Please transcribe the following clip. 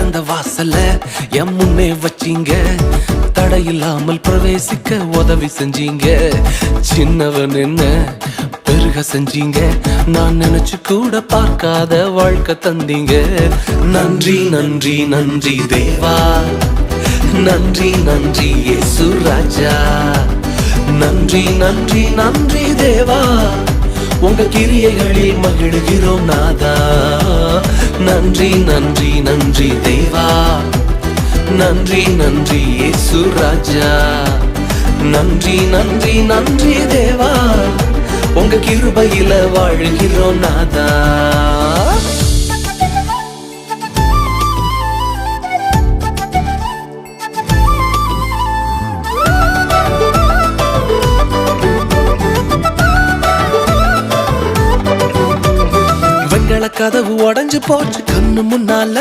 திறந்த வாசல என் முன்னே வச்சீங்க, தடையில்லாமல் பிரவேசிக்க உதவி செஞ்சீங்க. சின்னவன் என்ன பெருக செஞ்சீங்க, நான் நினைச்சு கூட பார்க்காத வாழ்க்கை தந்தீங்க. நன்றி நன்றி நன்றி தேவா, நன்றி நன்றி இயேசு ராஜா. நன்றி நன்றி நன்றி தேவா, உங்க கிரியைகளில் மகிழ்கிறோம் நாதா. நன்றி நன்றி நன்றி தேவா, நன்றி நன்றி இயேசு ராஜா. நன்றி நன்றி நன்றி தேவா, உங்க கிருபையில வாழ்கிறோம் நாதா. கதவு உடைஞ்சு போச்சு கண்ணு முன்னால,